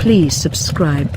Please subscribe.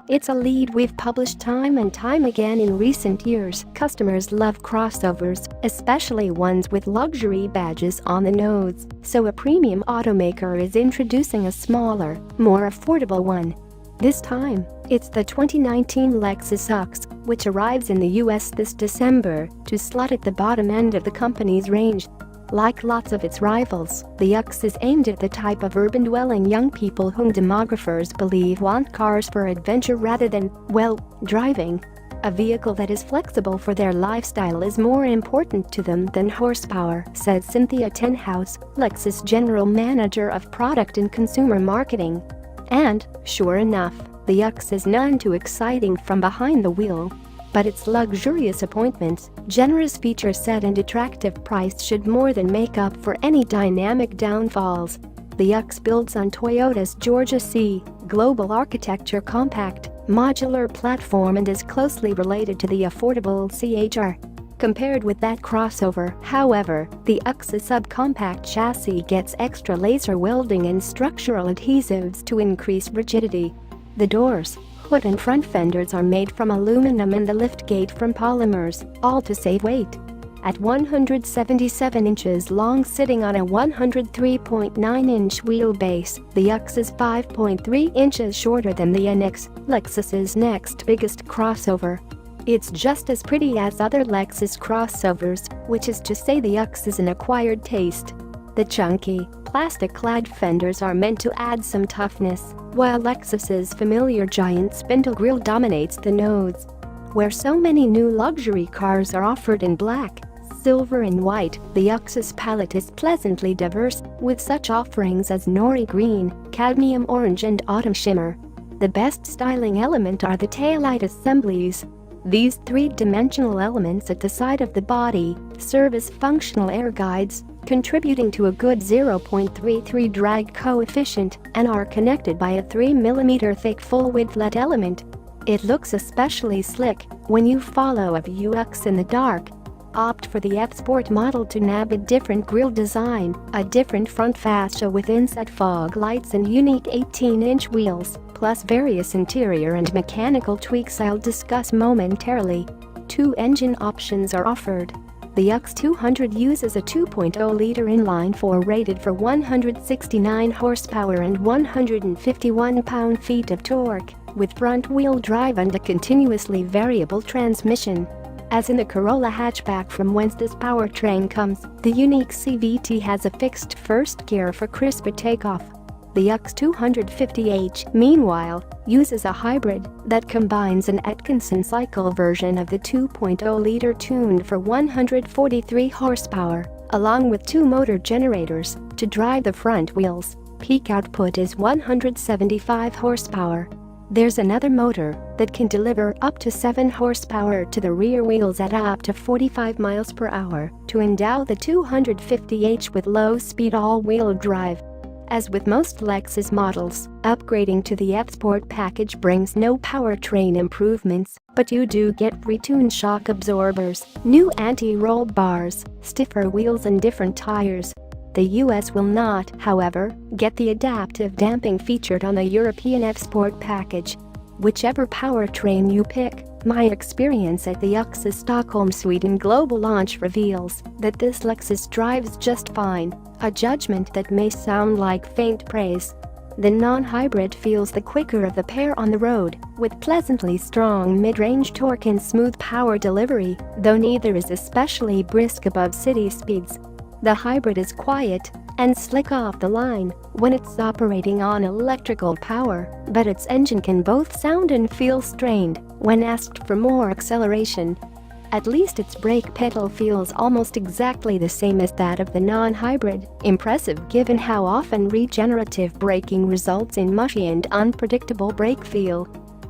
It's a lead we've published time and time again in recent years. Customers love crossovers, especially ones with luxury badges on the nose, so a premium automaker is introducing a smaller, more affordable one. This time, it's the 2019 Lexus UX, which arrives in the US this December, to slot at the bottom end of the company's range. Like lots of its rivals, the UX is aimed at the type of urban-dwelling young people whom demographers believe want cars for adventure rather than, well, driving. A vehicle that is flexible for their lifestyle is more important to them than horsepower, said Cynthia Tenhouse, Lexus General Manager of Product and Consumer Marketing. And, sure enough, the UX is none too exciting from behind the wheel. But its luxurious appointments, generous feature set and attractive price should more than make up for any dynamic downfalls. The UX builds on Toyota's Georgia C global architecture compact, modular platform and is closely related to the affordable CHR. Compared with that crossover, however, the UX's subcompact chassis gets extra laser welding and structural adhesives to increase rigidity. The doors, hood and front fenders are made from aluminum and the liftgate from polymers, all to save weight. At 177 inches long sitting on a 103.9-inch wheelbase, the UX is 5.3 inches shorter than the NX, Lexus's next biggest crossover. It's just as pretty as other Lexus crossovers, which is to say the UX is an acquired taste. The chunky, plastic-clad fenders are meant to add some toughness, while Lexus's familiar giant spindle grille dominates the nose. Where so many new luxury cars are offered in black, silver and white, the UX's palette is pleasantly diverse, with such offerings as Nori Green, Cadmium Orange and Autumn Shimmer. The best styling element are the taillight assemblies. These three-dimensional elements at the side of the body serve as functional air guides, contributing to a good 0.33 drag coefficient and are connected by a 3mm thick full-width LED element. It looks especially slick when you follow a UX in the dark. Opt for the F-Sport model to nab a different grille design, a different front fascia with inset fog lights and unique 18-inch wheels, plus various interior and mechanical tweaks I'll discuss momentarily. Two engine options are offered. The UX 200 uses a 2.0-liter inline-4 rated for 169 horsepower and 151 pound-feet of torque, with front-wheel drive and a continuously variable transmission. As in the Corolla hatchback from whence this powertrain comes, the unique CVT has a fixed first gear for crisper takeoff. The UX 250h, meanwhile, uses a hybrid that combines an Atkinson cycle version of the 2.0-liter tuned for 143 horsepower, along with two motor generators, to drive the front wheels. Peak output is 175 horsepower. There's another motor that can deliver up to 7 horsepower to the rear wheels at up to 45 miles per hour to endow the 250h with low-speed all-wheel drive. As with most Lexus models, upgrading to the F-Sport package brings no powertrain improvements, but you do get retuned shock absorbers, new anti-roll bars, stiffer wheels and different tires. The US will not, however, get the adaptive damping featured on the European F-Sport package. Whichever powertrain you pick, my experience at the UX's Stockholm, Sweden global launch reveals that this Lexus drives just fine, a judgment that may sound like faint praise. The non-hybrid feels the quicker of the pair on the road, with pleasantly strong mid-range torque and smooth power delivery, though neither is especially brisk above city speeds. The hybrid is quiet and slick off the line when it's operating on electrical power, but its engine can both sound and feel strained when asked for more acceleration. At least its brake pedal feels almost exactly the same as that of the non-hybrid, impressive given how often regenerative braking results in mushy and unpredictable brake feel.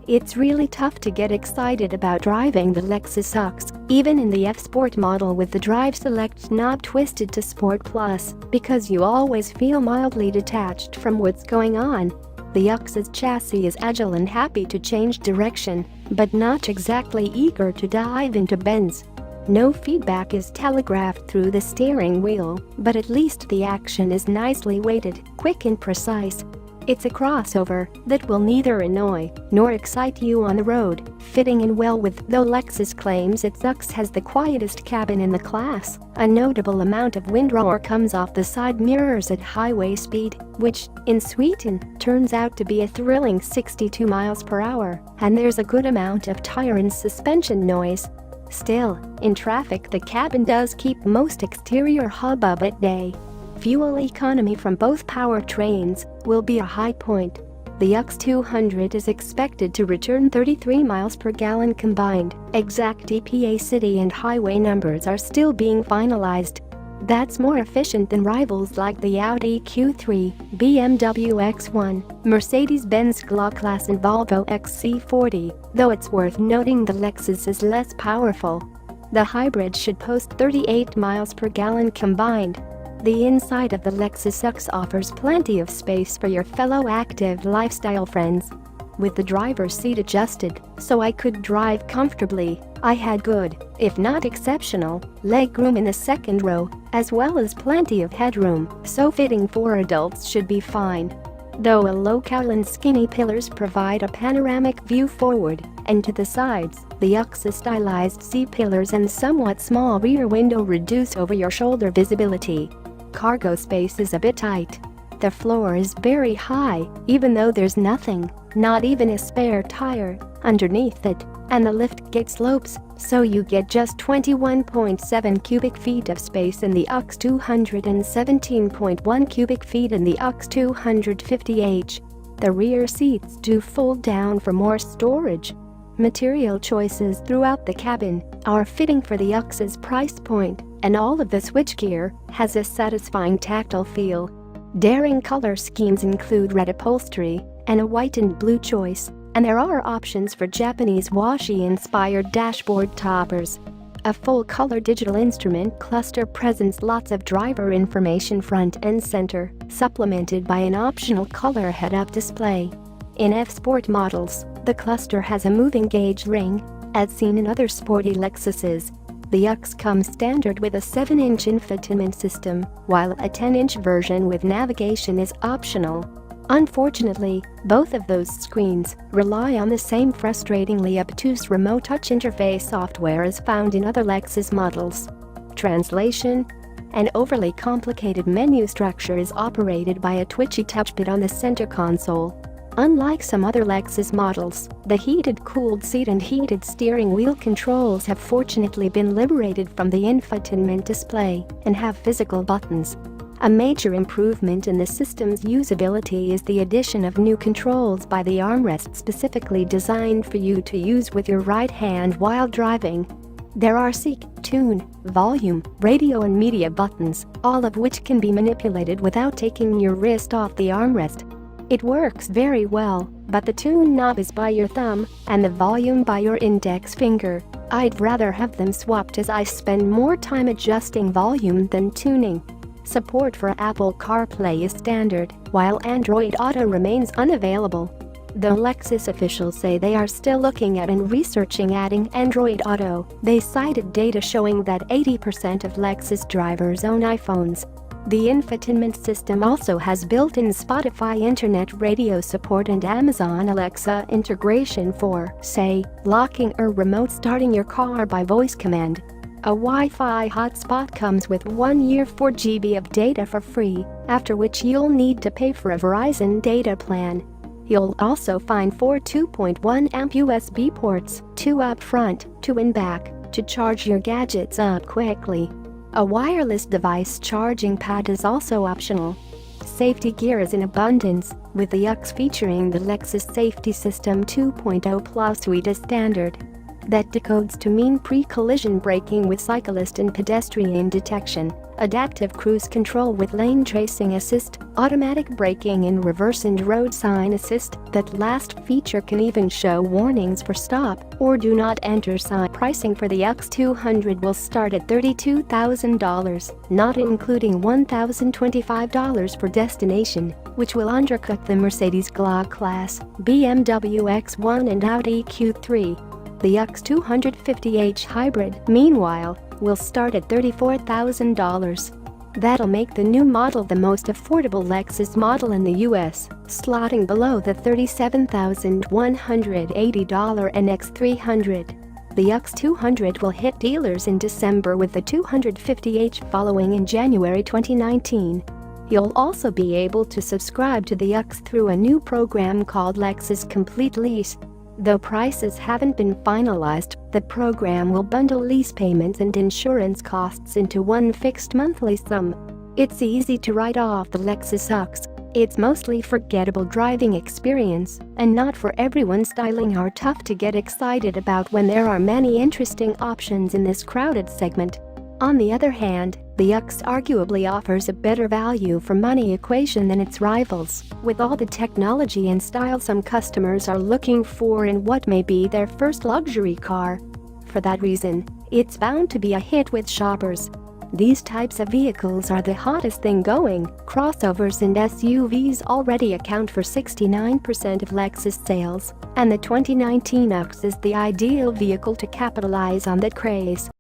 It's really tough to get excited about driving the Lexus UX, even in the F-Sport model with the Drive Select knob twisted to Sport Plus, because you always feel mildly detached from what's going on. The Luxus chassis is agile and happy to change direction, but not exactly eager to dive into bends. No feedback is telegraphed through the steering wheel, but at least the action is nicely weighted, quick and precise. It's a crossover that will neither annoy nor excite you on the road, fitting in well with though Lexus claims its Lux has the quietest cabin in the class. A notable amount of windroar comes off the side mirrors at highway speed, which, in Sweden, turns out to be a thrilling 62 miles per hour, and there's a good amount of tire and suspension noise. Still, in traffic the cabin does keep most exterior hubbub at bay. Fuel economy from both powertrains will be a high point. The X200 is expected to return 33 miles per gallon combined. Exact EPA city and highway numbers are still being finalized. That's more efficient than rivals like the Audi Q3, BMW X1, Mercedes-Benz G-Class and Volvo XC40, though it's worth noting the Lexus is less powerful. The hybrid should post 38 miles per gallon combined. The inside of the Lexus X offers plenty of space for your fellow active lifestyle friends. With the driver's seat adjusted so I could drive comfortably, I had good, if not exceptional, legroom in the second row, as well as plenty of headroom, so fitting for adults should be fine. Though a low-cal and skinny pillars provide a panoramic view forward and to the sides, the Luxus stylized C-pillars and somewhat small rear window reduce over-your-shoulder visibility. Cargo space is a bit tight. The floor is very high, even though there's nothing, not even a spare tire, underneath it, and the liftgate slopes, so you get just 21.7 cubic feet of space in the X200 and 17.1 cubic feet in the X250H. The rear seats do fold down for more storage. Material choices throughout the cabin are fitting for the Luxus price point, and all of the switchgear has a satisfying tactile feel. Daring color schemes include red upholstery and a white and blue choice, and there are options for Japanese washi-inspired dashboard toppers. A full-color digital instrument cluster presents lots of driver information front and center, supplemented by an optional color head-up display. In F-Sport models, the cluster has a moving gauge ring, as seen in other sporty Lexuses. The X comes standard with a 7-inch infotainment system, while a 10-inch version with navigation is optional. Unfortunately, both of those screens rely on the same frustratingly obtuse remote touch interface software as found in other Lexus models. Translation: an overly complicated menu structure is operated by a twitchy touchpad on the center console. Unlike some other Lexus models, the heated cooled seat and heated steering wheel controls have fortunately been liberated from the infotainment display and have physical buttons. A major improvement in the system's usability is the addition of new controls by the armrest specifically designed for you to use with your right hand while driving. There are seek, tune, volume, radio and media buttons, all of which can be manipulated without taking your wrist off the armrest. It works very well, but the tune knob is by your thumb and the volume by your index finger. I'd rather have them swapped as I spend more time adjusting volume than tuning. Support for Apple CarPlay is standard, while Android Auto remains unavailable. Though Lexus officials say they are still looking at and researching adding Android Auto, they cited data showing that 80% of Lexus drivers own iPhones. The infotainment system also has built-in Spotify Internet Radio support and Amazon Alexa integration for, say, locking or remote starting your car by voice command. A Wi-Fi hotspot comes with 1 year 4 GB of data for free, after which you'll need to pay for a Verizon data plan. You'll also find 4 2.1 amp USB ports, 2 up front, 2 in back, to charge your gadgets up quickly. A wireless device charging pad is also optional. Safety gear is in abundance, with the X featuring the Lexus Safety System 2.0 Plus suite as standard. That decodes to mean pre-collision braking with cyclist and pedestrian detection, adaptive cruise control with lane tracing assist, automatic braking in reverse and road sign assist. That last feature can even show warnings for stop or do not enter sign. Pricing for the X200 will start at $32,000, not including $1,025 for destination, which will undercut the Mercedes GLA class, BMW X1 and Audi Q3. The X250h Hybrid, meanwhile, will start at $34,000. That'll make the new model the most affordable Lexus model in the US, slotting below the $37,180 NX300. The X200 will hit dealers in December with the 250h following in January 2019. You'll also be able to subscribe to the X through a new program called Lexus Complete Lease. Though prices haven't been finalized, the program will bundle lease payments and insurance costs into one fixed monthly sum. It's easy to write off the Lexus X. It's mostly forgettable driving experience, and not for everyone. Styling are tough to get excited about when there are many interesting options in this crowded segment. On the other hand, the X arguably offers a better value for money equation than its rivals, with all the technology and style some customers are looking for in what may be their first luxury car. For that reason, it's bound to be a hit with shoppers. These types of vehicles are the hottest thing going. Crossovers and SUVs already account for 69% of Lexus sales, and the 2019 X is the ideal vehicle to capitalize on that craze.